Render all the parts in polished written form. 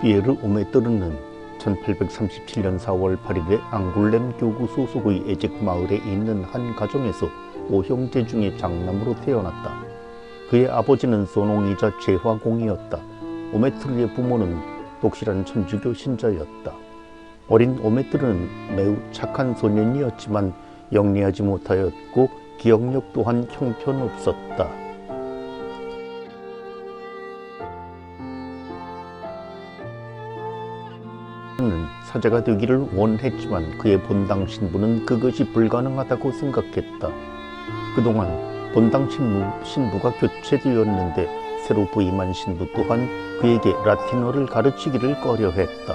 피에르 오메트르는 1837년 4월 8일에 앙굴렘 교구 소속의 에젝 마을에 있는 한 가정에서 5형제 중에 장남으로 태어났다. 그의 아버지는 소농이자 제화공이었다. 오메트르의 부모는 독실한 천주교 신자였다. 어린 오메트르는 매우 착한 소년이었지만 영리하지 못하였고 기억력 또한 형편없었다. 그는 사제가 되기를 원했지만 그의 본당 신부는 그것이 불가능하다고 생각했다. 그동안 본당 신부가 교체되었는데 새로 부임한 신부 또한 그에게 라틴어를 가르치기를 꺼려했다.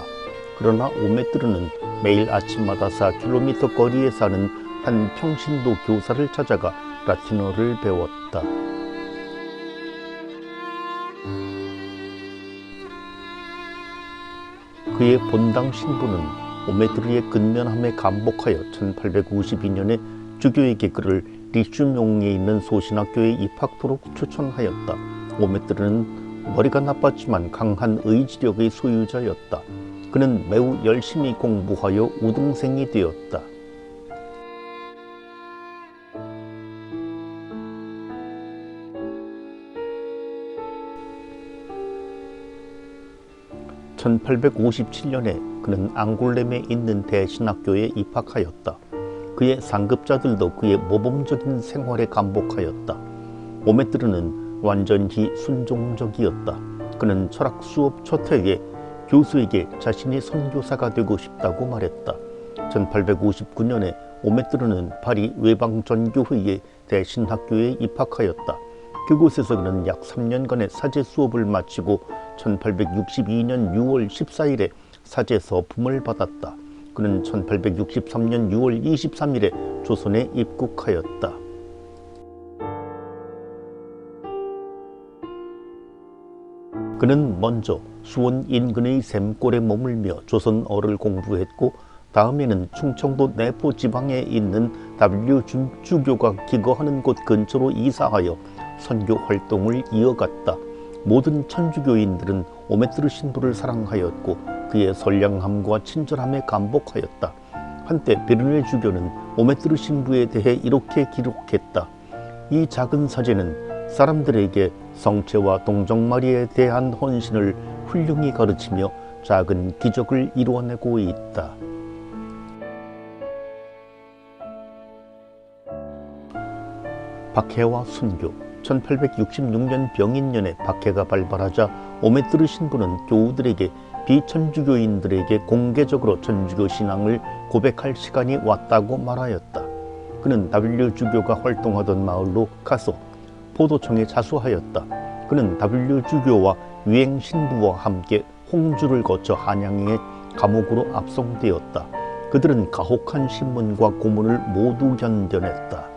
그러나 오메트르는 매일 아침마다 4km 거리에 사는 한 평신도 교사를 찾아가 라틴어를 배웠다. 그의 본당 신부는 오메트르의 근면함에 감복하여 1852년에 주교에게 그를 리슈뇽에 있는 소신학교에 입학토록 추천하였다. 오메트르는 머리가 나빴지만 강한 의지력의 소유자였다. 그는 매우 열심히 공부하여 우등생이 되었다. (1857년에) 그는 앙굴렘에 있는 대신학교에 입학하였다. 그의 상급자들도 그의 모범적인 생활에 감복하였다. 오메트르는 완전히 순종적이었다. 그는 철학 수업 첫 해에 교수에게 자신이 선교사가 되고 싶다고 말했다. 1859년에 오메트르는 파리 외방전교회의 대신학교에 입학하였다. 그곳에서 그는 약 3년간의 사제 수업을 마치고 1862년 6월 14일에 사제 서품을 받았다. 그는 1863년 6월 23일에 조선에 입국하였다. 그는 먼저 수원 인근의 샘골에 머물며 조선어를 공부했고 다음에는 충청도 내포 지방에 있는 W주교가 기거하는 곳 근처로 이사하여 선교 활동을 이어갔다. 모든 천주교인들은 오메트르 신부를 사랑하였고 그의 선량함과 친절함에 감복하였다. 한때 베르네 주교는 오메트르 신부에 대해 이렇게 기록했다. 이 작은 사제는 사람들에게 성체와 동정마리에 대한 헌신을 훌륭히 가르치며 작은 기적을 이루어내고 있다. 박해와 순교. 1866년 병인년에 박해가 발발하자 오메트르 신부는 교우들에게 비천주교인들에게 공개적으로 천주교 신앙을 고백할 시간이 왔다고 말하였다. 그는 W주교가 활동하던 마을로 가서 포도청에 자수하였다. 그는 W주교와 유행신부와 함께 홍주를 거쳐 한양의 감옥으로 압송되었다. 그들은 가혹한 신문과 고문을 모두 견뎌냈다.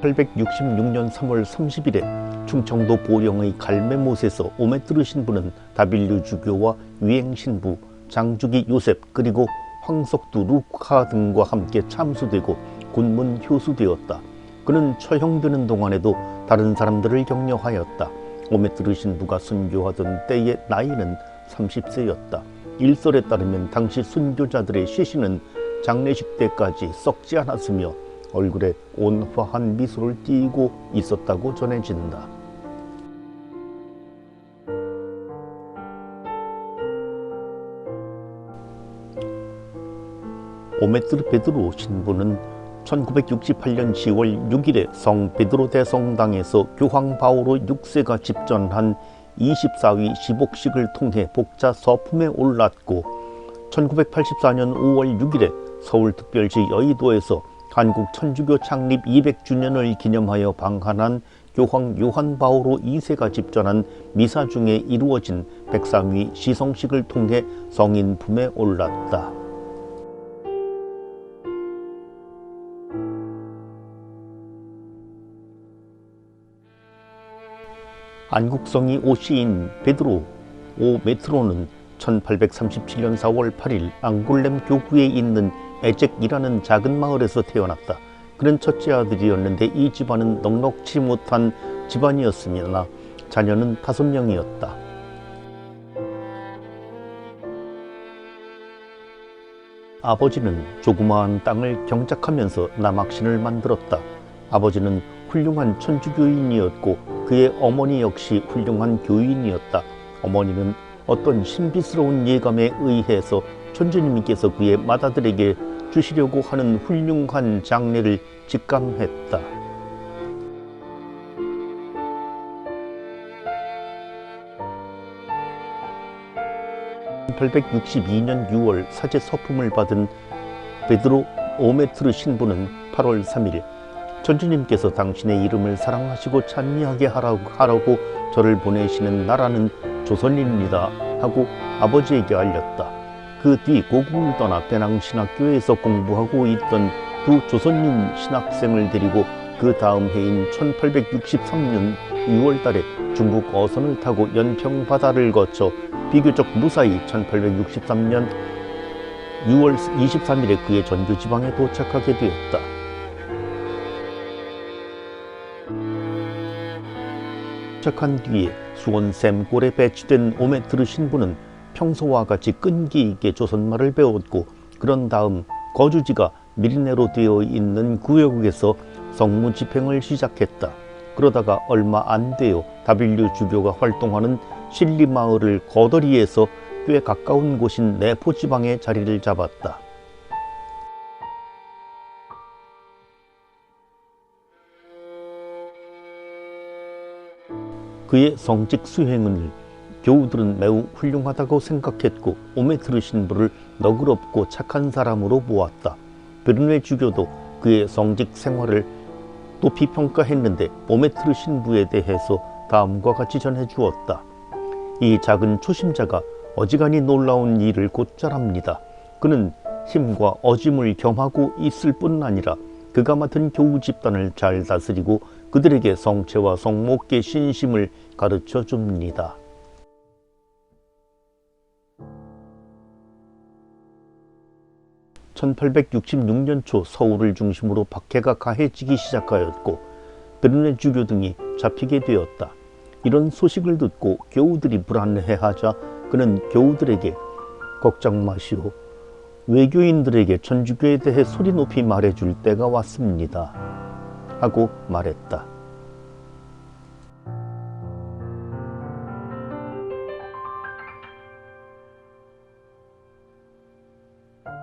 1866년 3월 30일에 충청도 보령의 갈매못에서 오메트르 신부는 W주교와 유행신부, 장주기 요셉 그리고 황석두 루카 등과 함께 참수되고 군문 효수되었다. 그는 처형되는 동안에도 다른 사람들을 격려하였다. 오메트르 신부가 순교하던 때의 나이는 30세였다. 일설에 따르면 당시 순교자들의 시신은 장례식 때까지 썩지 않았으며 얼굴에 온화한 미소를 띠고 있었다고 전해진다. 오메트르 베드로 신부는 1968년 10월 6일에 성 베드로 대성당에서 교황 바오로 6세가 집전한 24위 시복식을 통해 복자 서품에 올랐고 1984년 5월 6일에 서울특별시 여의도에서 한국 천주교 창립 200주년을 기념하여 방한한 교황 요한 바오로 2세가 집전한 미사 중에 이루어진 백상위 시성식을 통해 성인 품에 올랐다. 안국성이 오시인 베드로 오메트로는 1837년 4월 8일 앙굴렘 교구에 있는 에젝이라는 작은 마을에서 태어났다. 그는 첫째 아들이었는데 이 집안은 넉넉지 못한 집안이었으나 자녀는 5명이었다. 아버지는 조그마한 땅을 경작하면서 남학신을 만들었다. 아버지는 훌륭한 천주교인이었고 그의 어머니 역시 훌륭한 교인이었다. 어머니는 어떤 신비스러운 예감에 의해서 천주님께서 그의 맏아들에게 주시려고 하는 훌륭한 장례를 직감했다. 1862년 6월 사제 서품을 받은 베드로 오메트르 신부는 8월 3일 천주님께서 당신의 이름을 사랑하시고 찬미하게 하라고 저를 보내시는 나라는 조선인입니다 하고 아버지에게 알렸다. 그 뒤 고국을 떠나 배낭신학교에서 공부하고 있던 두 조선인 신학생을 데리고 그 다음 해인 1863년 6월 달에 중국 어선을 타고 연평 바다를 거쳐 비교적 무사히 1863년 6월 23일에 그의 전주 지방에 도착하게 되었다. 도착한 뒤에 수원 샘골에 배치된 오메트르 신부는 평소와 같이 끈기 있게 조선말을 배웠고 그런 다음 거주지가 미리네로 되어 있는 구역에서 성무 집행을 시작했다. 그러다가 얼마 안 되어 W 주교가 활동하는 신리마을을 거더리에서 꽤 가까운 곳인 내포 지방에 자리를 잡았다. 그의 성직 수행을 교우들은 매우 훌륭하다고 생각했고 오메트르 신부를 너그럽고 착한 사람으로 보았다. 베르네 주교도 그의 성직 생활을 높이 평가했는데 오메트르 신부에 대해서 다음과 같이 전해주었다. 이 작은 초심자가 어지간히 놀라운 일을 곧잘합니다. 그는 힘과 어짐을 겸하고 있을 뿐 아니라 그가 맡은 교우 집단을 잘 다스리고 그들에게 성체와 성목계 신심을 가르쳐 줍니다. (1866년) 초 서울을 중심으로 박해가 가해지기 시작하였고 베르네 주교 등이 잡히게 되었다. 이런 소식을 듣고 교우들이 불안해하자 그는 교우들에게 걱정 마시오. 외교인들에게 천주교에 대해 소리 높이 말해줄 때가 왔습니다. 하고 말했다.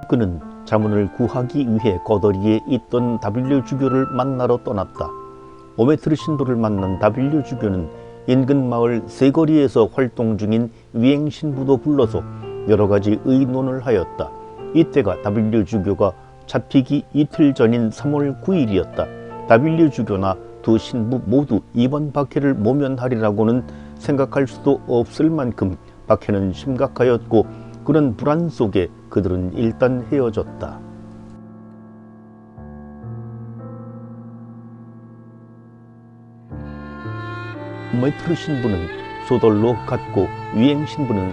그는 자문을 구하기 위해 거더리에 있던 W 주교를 만나러 떠났다. 오메트르 신부를 만난 W 주교는 인근 마을 세거리에서 활동 중인 위행 신부도 불러서 여러 가지 의논을 하였다. 이때가 W 주교가 잡히기 이틀 전인 3월 9일이었다. W 주교나 두 신부 모두 이번 박해를 모면하리라고는 생각할 수도 없을 만큼 박해는 심각하였고 그런 불안 속에 그들은 일단 헤어졌다. 오메트르 신부는 소돌로 갔고 위행 신부는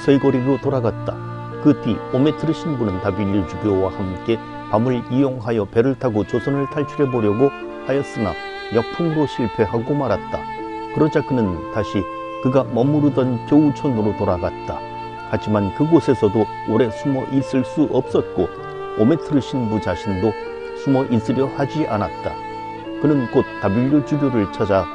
쇠거리로 돌아갔다. 그 뒤 오메트르 신부는 W 주교와 함께 밤을 이용하여 배를 타고 조선을 탈출해 보려고 하였으나 역풍으로 실패하고 말았다. 그러자 그는 다시 그가 머무르던 교우촌으로 돌아갔다. 하지만 그곳에서도 오래 숨어 있을 수 없었고 오메트르 신부 자신도 숨어 있으려 하지 않았다. 그는 곧 W 주교를 찾아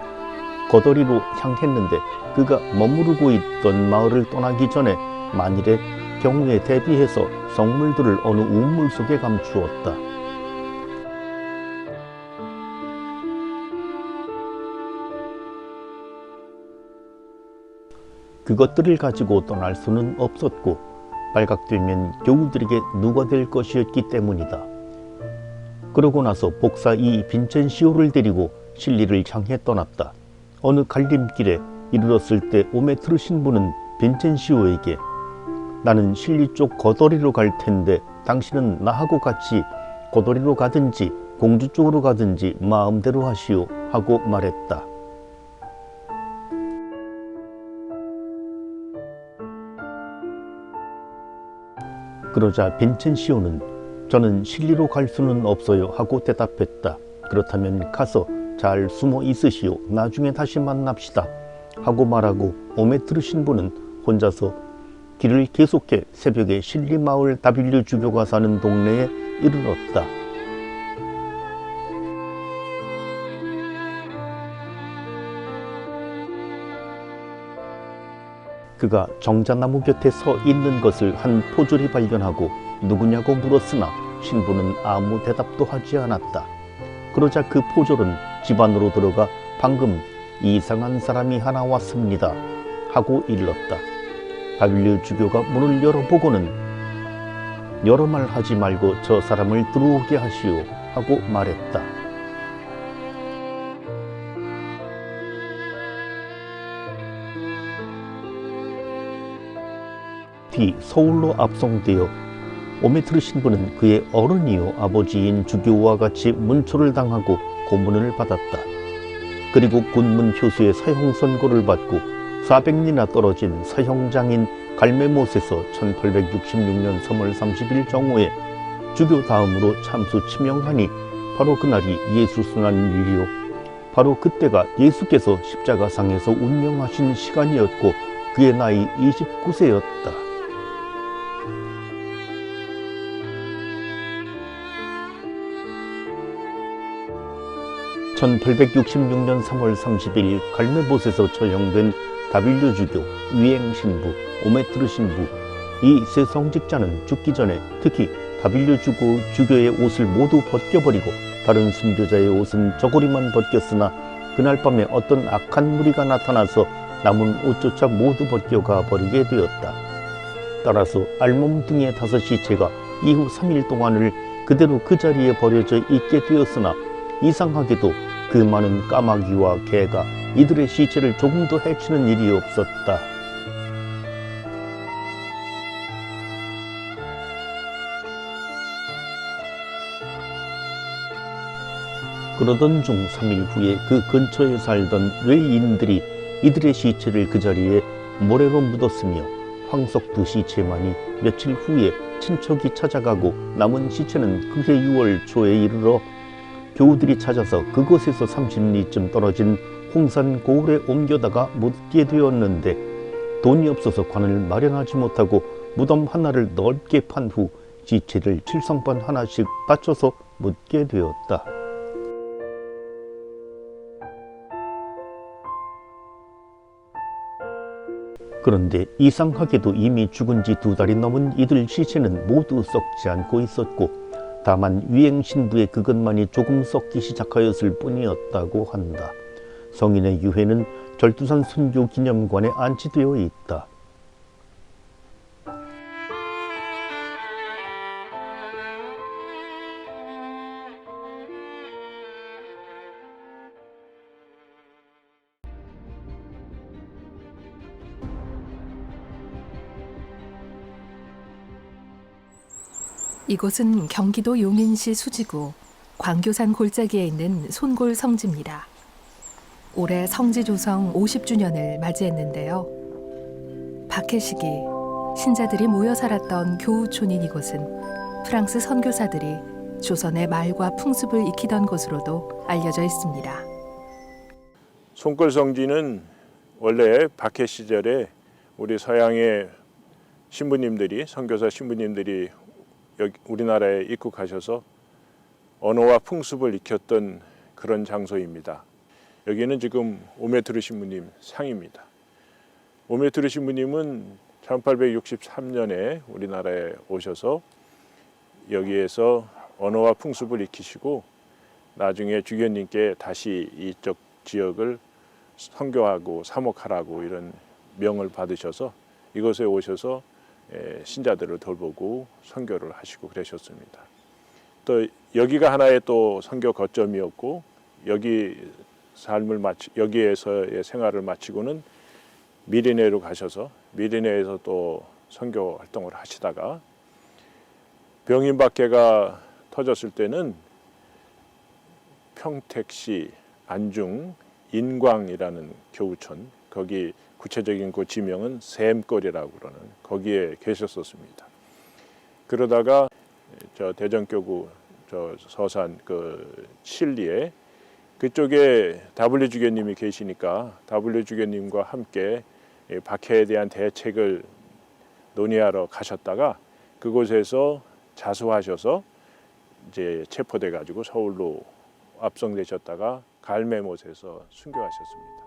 거더리로 향했는데 그가 머무르고 있던 마을을 떠나기 전에 만일의 경우에 대비해서 성물들을 어느 우물 속에 감추었다. 그것들을 가지고 떠날 수는 없었고 발각되면 교우들에게 누가 될 것이었기 때문이다. 그러고 나서 복사 이 빈첸시오를 데리고 실리를 향해 떠났다. 어느 갈림길에 이르렀을 때 오메트르 신부는 빈첸시오에게 나는 실리 쪽 거더리로 갈 텐데 당신은 나하고 같이 거더리로 가든지 공주 쪽으로 가든지 마음대로 하시오 하고 말했다. 그러자 빈첸시오는 저는 실리로 갈 수는 없어요 하고 대답했다. 그렇다면 가서 잘 숨어 있으시오. 나중에 다시 만납시다. 하고 말하고 오메트르 신부는 혼자서 길을 계속해 새벽에 실리마을 다빌류 주교가 사는 동네에 이르렀다. 그가 정자나무 곁에 서 있는 것을 한 포졸이 발견하고 누구냐고 물었으나 신부는 아무 대답도 하지 않았다. 그러자 그 포졸은 집 안으로 들어가 방금 이상한 사람이 하나 왔습니다 하고 일렀다. 다빌류 주교가 문을 열어보고는 여러 말 하지 말고 저 사람을 들어오게 하시오 하고 말했다. 뒤 서울로 압송되어 오메트르 신부는 그의 어른이요 아버지인 주교와 같이 문초를 당하고 고문을 받았다. 그리고 군문 효수의 사형 선고를 받고 400리나 떨어진 사형장인 갈메못에서 1866년 3월 30일 정오에 주교 다음으로 참수 치명하니 바로 그날이 예수 순환일이요 바로 그때가 예수께서 십자가상에서 운명하신 시간이었고 그의 나이 29세였다. 1866년 3월 30일 갈메못에서 처형된 다빌류 주교, 위행 신부, 오메트르 신부 이 세 성직자는 죽기 전에 특히 다빌류 주교의 옷을 모두 벗겨버리고 다른 순교자의 옷은 저고리만 벗겼으나 그날 밤에 어떤 악한 무리가 나타나서 남은 옷조차 모두 벗겨가 버리게 되었다. 따라서 알몸등의 5시체가 이후 3일 동안을 그대로 그 자리에 버려져 있게 되었으나 이상하게도 그 많은 까마귀와 개가 이들의 시체를 조금도 해치는 일이 없었다. 그러던 중 3일 후에 그 근처에 살던 외인들이 이들의 시체를 그 자리에 모래로 묻었으며 황석두 시체만이 며칠 후에 친척이 찾아가고 남은 시체는 그해 6월 초에 이르러 교우들이 찾아서 그곳에서 30리쯤 떨어진 홍산 고을에 옮겨다가 묻게 되었는데 돈이 없어서 관을 마련하지 못하고 무덤 하나를 넓게 판 후 시체를 칠성반 하나씩 받쳐서 묻게 되었다. 그런데 이상하게도 이미 죽은 지 2달이 넘은 이들 시체는 모두 썩지 않고 있었고 다만 위행 신부의 그것만이 조금 썩기 시작하였을 뿐이었다고 한다. 성인의 유해는 절두산 순교 기념관에 안치되어 있다. 이곳은 경기도 용인시 수지구 광교산 골짜기에 있는 손골 성지입니다. 올해 성지 조성 50주년을 맞이했는데요. 박해시기 신자들이 모여 살았던 교우촌인 이곳은 프랑스 선교사들이 조선의 말과 풍습을 익히던 곳으로도 알려져 있습니다. 손골 성지는 원래 박해 시절에 우리 서양의 신부님들이 선교사 신부님들이 여기 우리나라에 입국하셔서 언어와 풍습을 익혔던 그런 장소입니다. 여기는 지금 오메트르 신부님 상입니다. 오메트르 신부님은 1863년에 우리나라에 오셔서 여기에서 언어와 풍습을 익히시고 나중에 주교님께 다시 이쪽 지역을 선교하고 사목하라고 이런 명을 받으셔서 이곳에 오셔서 신자들을 돌보고 선교를 하시고 그러셨습니다. 또 여기가 하나의 또 선교 거점이었고 여기에서의 생활을 마치고는 미리네로 가셔서 미리네에서 또 선교 활동을 하시다가 병인박해가 터졌을 때는 평택시 안중 인광이라는 교우촌, 거기 구체적인 그 지명은 샘골이라고 그러는 거기에 계셨었습니다. 그러다가 저 대전교구 저 서산 그 칠리에 그쪽에 W 주교님이 계시니까 W 주교님과 함께 박해에 대한 대책을 논의하러 가셨다가 그곳에서 자수하셔서 이제 체포돼 가지고 서울로 압송되셨다가 갈매못에서 순교하셨습니다.